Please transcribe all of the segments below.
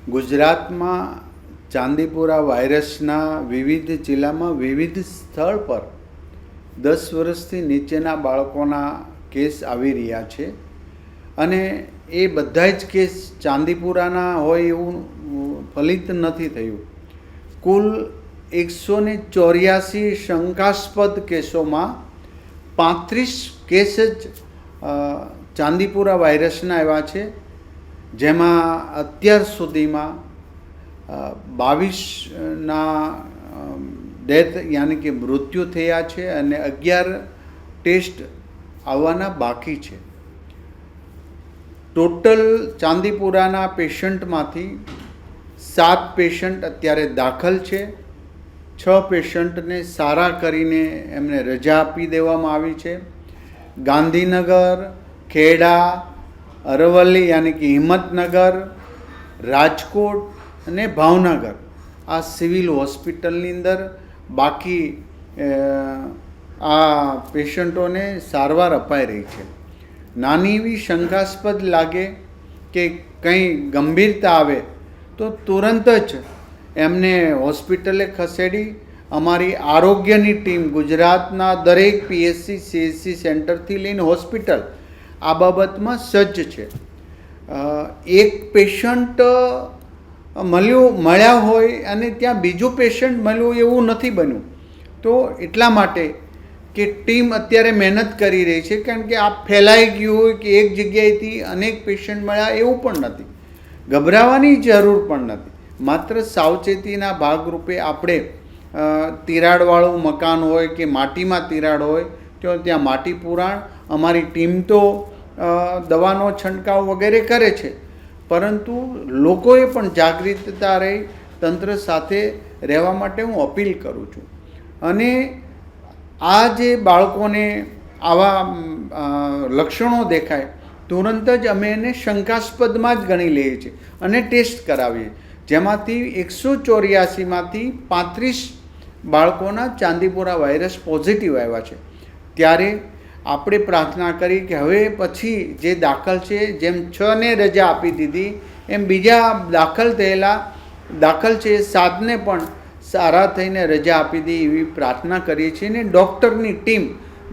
ગુજરાતમાં ચાંદીપુરા વાયરસના વિવિધ જિલ્લામાં વિવિધ સ્થળ પર 10 વર્ષથી નીચેના બાળકોના કેસ આવી રહ્યા છે અને એ બધા જ કેસ ચાંદીપુરાના હોય એવું ફલિત નથી થયું. કુલ 184 શંકાસ્પદ કેસોમાં 35 કેસ જ ચાંદીપુરા વાયરસના એવા છે, જેમાં અત્યાર સુધીમાં 22ના ડેથ યાની કે મૃત્યુ થયા છે અને 11 ટેસ્ટ આવવાના બાકી છે. ટોટલ ચાંદીપુરાના પેશન્ટમાંથી 7 પેશન્ટ અત્યારે દાખલ છે. 6 પેશન્ટને સારા કરીને એમને રજા આપી દેવામાં આવી છે. ગાંધીનગર, ખેડા, અરવલ્લી યાની કે હિંમતનગર, રાજકોટ અને ભાવનગર આ સિવિલ હોસ્પિટલની અંદર બાકી આ પેશન્ટોને સારવાર અપાઈ રહી છે. નાની એવી શંકાસ્પદ લાગે કે કંઈ ગંભીરતા આવે તો તુરંત જ એમને હોસ્પિટલે ખસેડી અમારી આરોગ્યની ટીમ ગુજરાતના દરેક PSC CHC સેન્ટરથી લઈને હોસ્પિટલ આ બાબતમાં સજ્જ છે. એક પેશન્ટ મળ્યા હોય અને ત્યાં બીજું પેશન્ટ મળ્યું એવું નથી બન્યું. તો એટલા માટે કે ટીમ અત્યારે મહેનત કરી રહી છે, કારણ કે આ ફેલાઈ ગયું હોય કે એક જગ્યાએથી અનેક પેશન્ટ મળ્યા એવું પણ નથી. ગભરાવાની જરૂર પણ નથી. માત્ર સાવચેતીના ભાગરૂપે આપણે તિરાડવાળું મકાન હોય કે માટીમાં તિરાડ હોય તો ત્યાં માટી પુરાણ અમારી ટીમ તો દવાનો છંટકાવ વગેરે કરે છે, પરંતુ લોકોએ પણ જાગૃતતા રહી તંત્ર સાથે રહેવા માટે હું અપીલ કરું છું. અને આ જે બાળકોને આવા લક્ષણો દેખાય તુરંત જ અમે એને શંકાસ્પદમાં જ ગણી લઈએ છીએ અને ટેસ્ટ કરાવીએ, જેમાંથી 184માંથી 35 બાળકોના ચાંદીપુરા વાયરસ પોઝિટિવ આવ્યા છે. ત્યારે આપણે પ્રાર્થના કરી કે હવે પછી જે દાખલ છે, જેમ 6ને રજા આપી દીધી એમ બીજા દાખલ છે 7ને પણ સારા થઈને રજા આપી દે એવી પ્રાર્થના કરીએ છીએ. ને ડૉક્ટરની ટીમ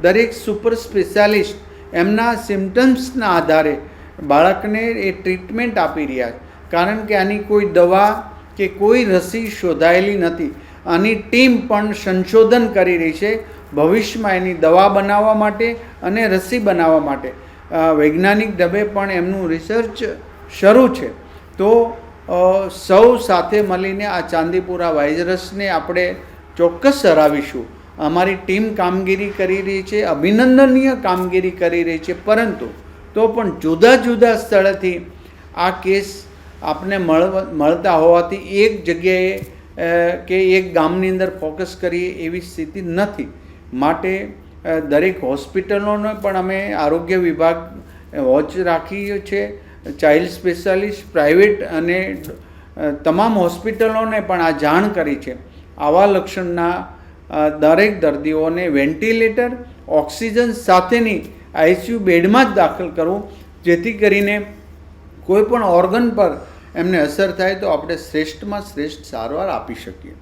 દરેક સુપર સ્પેશિયાલિસ્ટ એમના સિમ્ટમ્સના આધારે બાળકને એ ટ્રીટમેન્ટ આપી રહ્યા છે, કારણ કે આની કોઈ દવા કે કોઈ રસી શોધાયેલી નથી. આની ટીમ પણ સંશોધન કરી રહી છે ભવિષ્યમાં એની દવા બનાવવા માટે અને રસી બનાવવા માટે. વૈજ્ઞાનિક ઢબે પણ એમનું રિસર્ચ શરૂ છે. તો સૌ સાથે મળીને આ ચાંદીપુરા વાયરસને આપણે ચોક્કસ હરાવીશું. અમારી ટીમ કામગીરી કરી રહી છે, અભિનંદનીય કામગીરી કરી રહી છે, પરંતુ તો પણ જુદા જુદા સ્થળેથી આ કેસ આપને મળતા હોવાથી એક જગ્યાએ કે એક ગામની અંદર ફોકસ કરીએ એવી સ્થિતિ નથી. માટે દરેક હોસ્પિટલોને પણ અમે આરોગ્ય વિભાગ વોચ રાખીએ છે. ચાઇલ્ડ સ્પેશિયાલિસ્ટ પ્રાઇવેટ અને તમામ હોસ્પિટલોને પણ આ જાણ કરી છે. આવા લક્ષણના દરેક દર્દીઓને વેન્ટિલેટર, ઓક્સિજન સાથેની ICU બેડમાં જ દાખલ કરવું, જેથી કરીને કોઈ પણ ઓર્ગન પર એમને અસર થાય તો આપણે શ્રેષ્ઠમાં શ્રેષ્ઠ સારવાર આપી શકીએ.